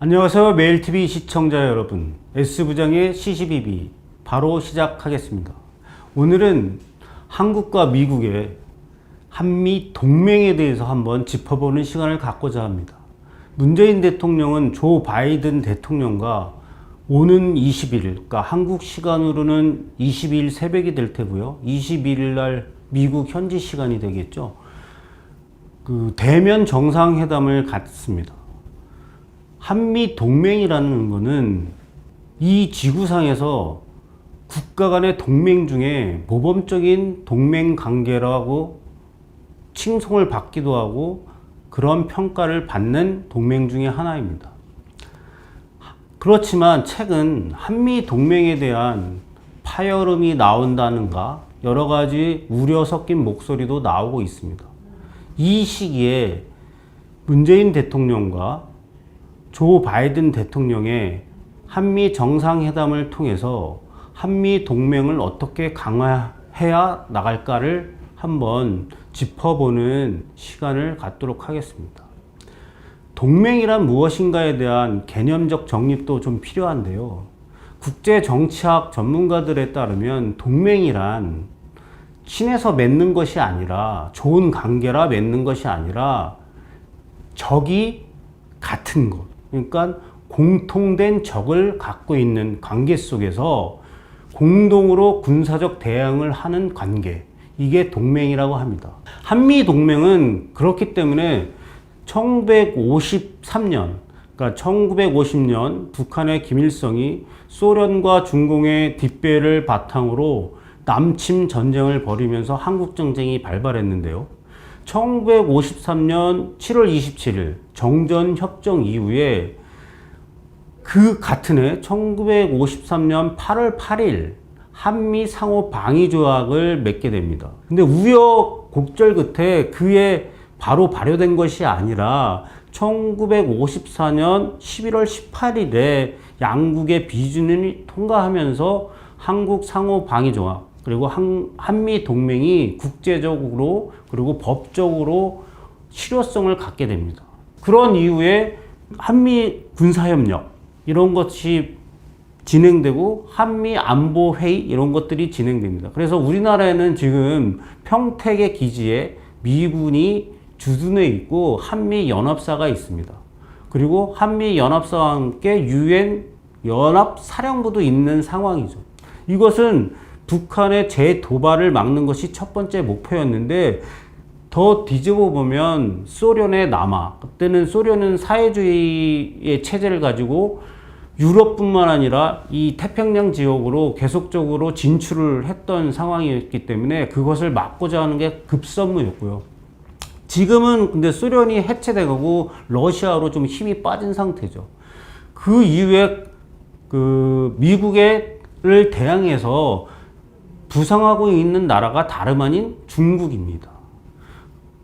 안녕하세요. 매일TV 시청자 여러분, S부장의 CCBB 바로 시작하겠습니다. 오늘은 한국과 미국의 한미 동맹에 대해서 한번 짚어보는 시간을 갖고자 합니다. 문재인 대통령은 조 바이든 대통령과 오는 21일, 그러니까 한국 시간으로는 22일 새벽이 될 테고요. 21일 날 미국 현지 시간이 되겠죠. 대면 정상회담을 갖습니다. 한미 동맹이라는 것은 이 지구상에서 국가 간의 동맹 중에 모범적인 동맹 관계라고 칭송을 받기도 하고 그런 평가를 받는 동맹 중에 하나입니다. 그렇지만 최근 한미 동맹에 대한 파열음이 나온다는가 여러 가지 우려 섞인 목소리도 나오고 있습니다. 이 시기에 문재인 대통령과 조 바이든 대통령의 한미 정상회담을 통해서 한미 동맹을 어떻게 강화해야 나갈까를 한번 짚어보는 시간을 갖도록 하겠습니다. 동맹이란 무엇인가에 대한 개념적 정립도 좀 필요한데요. 국제정치학 전문가들에 따르면 동맹이란 친해서 맺는 것이 아니라 좋은 관계라 맺는 것이 아니라 적이 같은 것. 그러니까 공통된 적을 갖고 있는 관계 속에서 공동으로 군사적 대응을 하는 관계. 이게 동맹이라고 합니다. 한미 동맹은 그렇기 때문에 1953년, 그러니까 1950년 북한의 김일성이 소련과 중공의 뒷배를 바탕으로 남침 전쟁을 벌이면서 한국전쟁이 발발했는데요. 1953년 7월 27일 정전협정 이후에 그 같은 해 1953년 8월 8일 한미 상호 방위 조약을 맺게 됩니다. 근데 우여곡절 끝에 그에 바로 발효된 것이 아니라 1954년 11월 18일에 양국의 비준이 통과하면서 한국 상호 방위 조약 그리고 한미 동맹이 국제적으로 그리고 법적으로 실효성을 갖게 됩니다. 그런 이후에 한미 군사협력 이런 것이 진행되고 한미 안보회의 이런 것들이 진행됩니다. 그래서 우리나라에는 지금 평택의 기지에 미군이 주둔해 있고 한미 연합사가 있습니다. 그리고 한미 연합사와 함께 유엔 연합사령부도 있는 상황이죠. 이것은 북한의 재도발을 막는 것이 첫 번째 목표였는데 더 뒤집어 보면 소련의 남하, 그때는 소련은 사회주의의 체제를 가지고 유럽뿐만 아니라 이 태평양 지역으로 계속적으로 진출을 했던 상황이었기 때문에 그것을 막고자 하는 게 급선무였고요. 지금은 근데 소련이 해체되고 러시아로 좀 힘이 빠진 상태죠. 그 이후에 미국을 대항해서 부상하고 있는 나라가 다름 아닌 중국입니다.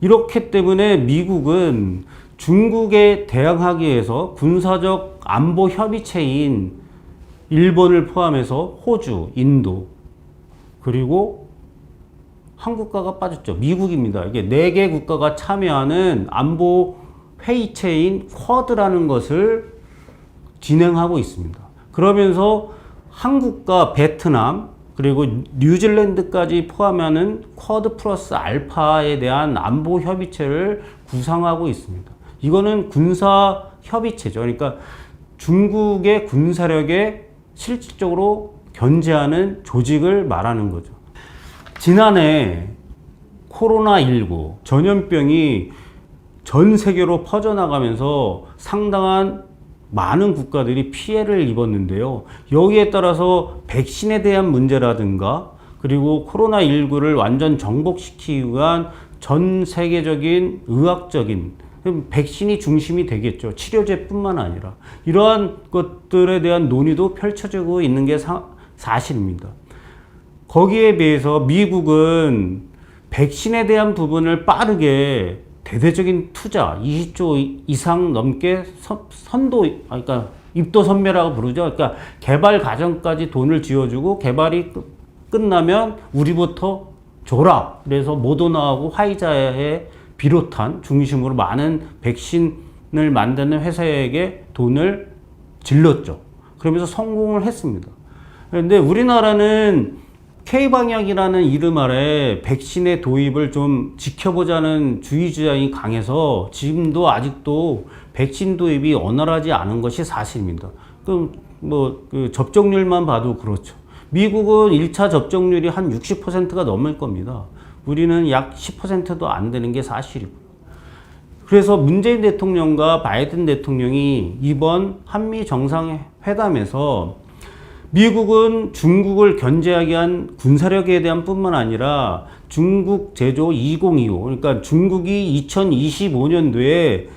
이렇기 때문에 미국은 중국에 대항하기 위해서 군사적 안보 협의체인 일본을 포함해서 호주, 인도, 그리고 한국가가 빠졌죠. 미국입니다. 이게 4개 국가가 참여하는 안보 회의체인 쿼드라는 것을 진행하고 있습니다. 그러면서 한국과 베트남, 그리고 뉴질랜드까지 포함하는 쿼드 플러스 알파에 대한 안보 협의체를 구상하고 있습니다. 이거는 군사 협의체죠. 그러니까 중국의 군사력에 실질적으로 견제하는 조직을 말하는 거죠. 지난해 코로나19 전염병이 전 세계로 퍼져나가면서 상당한 많은 국가들이 피해를 입었는데요. 여기에 따라서 백신에 대한 문제라든가 그리고 코로나19를 완전 정복시키기 위한 전 세계적인 의학적인 백신이 중심이 되겠죠. 치료제뿐만 아니라 이러한 것들에 대한 논의도 펼쳐지고 있는 게 사실입니다. 거기에 비해서 미국은 백신에 대한 부분을 빠르게 대대적인 투자 20조 이상 넘게 그러니까 입도선매라고 부르죠. 그러니까 개발 과정까지 돈을 쥐어주고 개발이 끝나면 우리부터 줘라. 그래서 모더나하고 화이자에 비롯한 중심으로 많은 백신을 핵심을 만드는 회사에게 돈을 질렀죠. 그러면서 성공을 했습니다. 그런데 우리나라는 K방역이라는 이름 아래 백신의 도입을 좀 지켜보자는 주의 주장이 강해서 지금도 아직도 백신 도입이 원활하지 않은 것이 사실입니다. 그럼 그 접종률만 봐도 그렇죠. 미국은 1차 접종률이 한 60%가 넘을 겁니다. 우리는 약 10%도 안 되는 게 사실이고요. 그래서 문재인 대통령과 바이든 대통령이 이번 한미 정상회담에서 미국은 중국을 견제하기 위한 군사력에 대한 뿐만 아니라 중국 제조 2025, 그러니까 중국이 2025년도에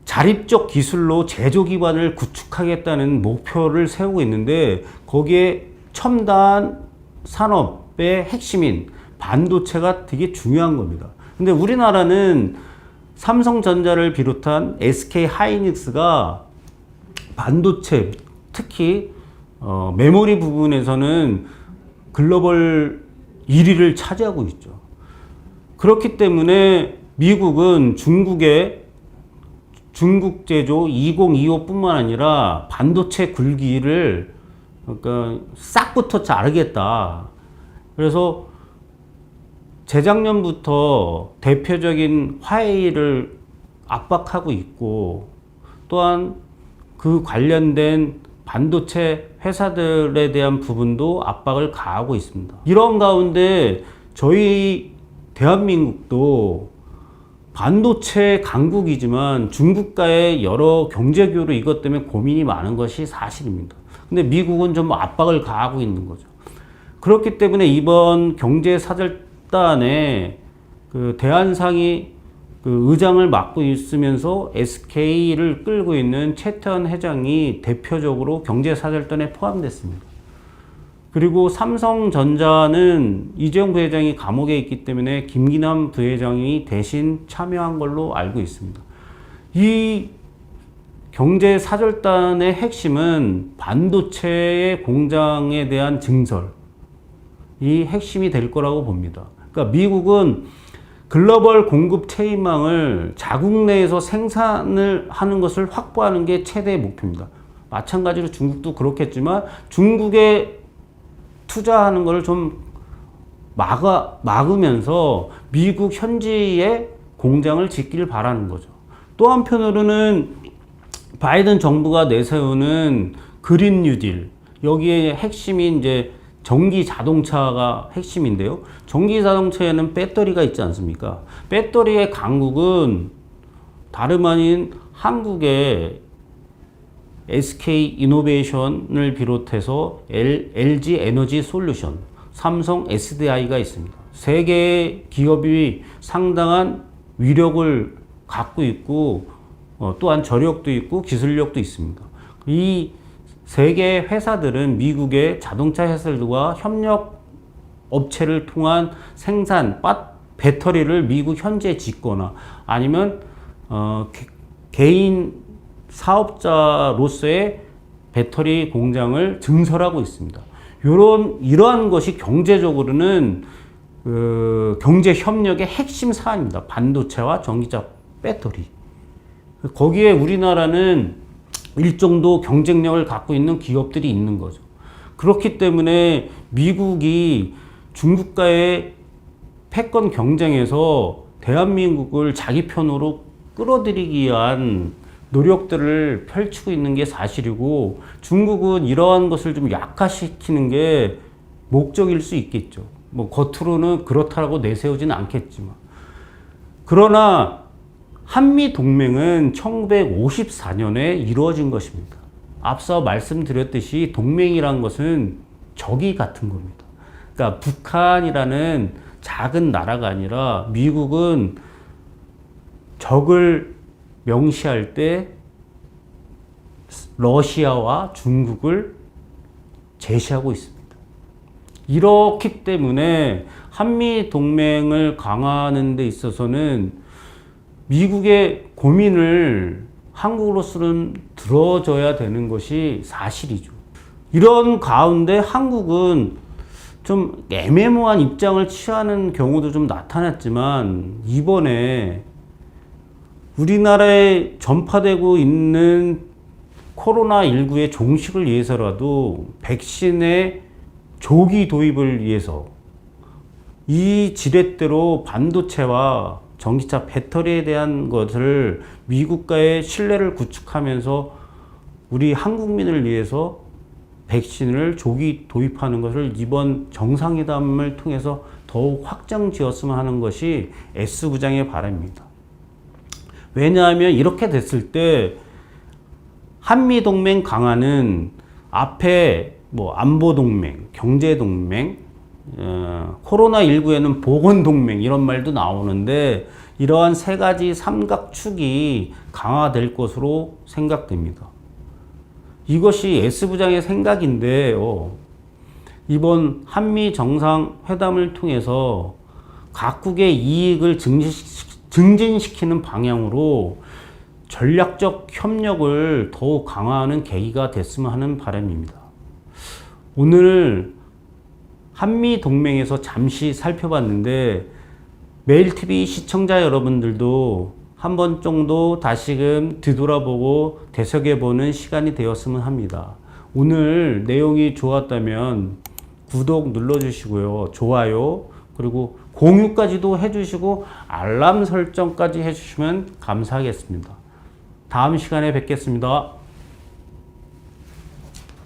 자립적 기술로 제조 기반을 구축하겠다는 목표를 세우고 있는데 거기에 첨단 산업의 핵심인 반도체가 되게 중요한 겁니다. 근데 우리나라는 삼성전자를 비롯한 SK 하이닉스가 반도체, 특히 메모리 부분에서는 글로벌 1위를 차지하고 있죠. 그렇기 때문에 미국은 중국 제조 2025뿐만 아니라 반도체 굴기를 그러니까 싹부터 자르겠다. 그래서 재작년부터 대표적인 화웨이를 압박하고 있고 또한 그 관련된 반도체 회사들에 대한 부분도 압박을 가하고 있습니다. 이런 가운데 저희 대한민국도 반도체 강국이지만 중국과의 여러 경제 교류 이것 때문에 고민이 많은 것이 사실입니다. 근데 미국은 좀 압박을 가하고 있는 거죠. 그렇기 때문에 이번 경제사절단에 그 대한상이 그 의장을 맡고 있으면서 SK를 끌고 있는 최태원 회장이 대표적으로 경제사절단에 포함됐습니다. 그리고 삼성전자는 이재용 부회장이 감옥에 있기 때문에 김기남 부회장이 대신 참여한 걸로 알고 있습니다. 이 경제사절단의 핵심은 반도체의 공장에 대한 증설, 이 핵심이 될 거라고 봅니다. 그러니까 미국은 글로벌 공급 체인망을 자국 내에서 생산을 하는 것을 확보하는 게 최대의 목표입니다. 마찬가지로 중국도 그렇겠지만 중국에 투자하는 것을 좀 막으면서 미국 현지에 공장을 짓기를 바라는 거죠. 또 한편으로는 바이든 정부가 내세우는 그린 뉴딜, 여기에 핵심이 이제 전기 자동차가 핵심인데요. 전기 자동차에는 배터리가 있지 않습니까? 배터리의 강국은 다름 아닌 한국의 SK 이노베이션을 비롯해서 LG 에너지 솔루션, 삼성 SDI가 있습니다. 세 개의 기업이 상당한 위력을 갖고 있고 또한 저력도 있고 기술력도 있습니다. 이 세 개의 회사들은 미국의 자동차 회사들과 협력 업체를 통한 생산 배터리를 미국 현지에 짓거나 아니면 개인 사업자로서의 배터리 공장을 증설하고 있습니다. 이러한 것이 경제적으로는 경제 협력의 핵심 사안입니다. 반도체와 전기차 배터리. 거기에 우리나라는 일정도 경쟁력을 갖고 있는 기업들이 있는 거죠. 그렇기 때문에 미국이 중국과의 패권 경쟁에서 대한민국을 자기 편으로 끌어들이기 위한 노력들을 펼치고 있는 게 사실이고 중국은 이러한 것을 좀 약화시키는 게 목적일 수 있겠죠. 뭐 겉으로는 그렇다고 내세우지는 않겠지만. 그러나 한미 동맹은 1954년에 이루어진 것입니다. 앞서 말씀드렸듯이 동맹이란 것은 적이 같은 겁니다. 그러니까 북한이라는 작은 나라가 아니라 미국은 적을 명시할 때 러시아와 중국을 제시하고 있습니다. 이렇기 때문에 한미 동맹을 강화하는 데 있어서는 미국의 고민을 한국으로서는 들어줘야 되는 것이 사실이죠. 이런 가운데 한국은 좀 애매모호한 입장을 취하는 경우도 좀 나타났지만 이번에 우리나라에 전파되고 있는 코로나19의 종식을 위해서라도 백신의 조기 도입을 위해서 이 지렛대로 반도체와 전기차 배터리에 대한 것을 미국과의 신뢰를 구축하면서 우리 한국민을 위해서 백신을 조기 도입하는 것을 이번 정상회담을 통해서 더욱 확정지었으면 하는 것이 S부장의 바람입니다. 왜냐하면 이렇게 됐을 때 한미동맹 강화는 앞에 뭐 안보동맹, 경제동맹, 코로나19에는 보건동맹 이런 말도 나오는데 이러한 세 가지 삼각축이 강화될 것으로 생각됩니다. 이것이 S부장의 생각인데요. 이번 한미 정상회담을 통해서 각국의 이익을 증진시키는 방향으로 전략적 협력을 더욱 강화하는 계기가 됐으면 하는 바람입니다. 오늘 한미 동맹에서 잠시 살펴봤는데 매일TV 시청자 여러분들도 한 번 정도 다시금 뒤돌아보고 되새겨보는 시간이 되었으면 합니다. 오늘 내용이 좋았다면 구독 눌러주시고요. 좋아요 그리고 공유까지도 해주시고 알람 설정까지 해주시면 감사하겠습니다. 다음 시간에 뵙겠습니다.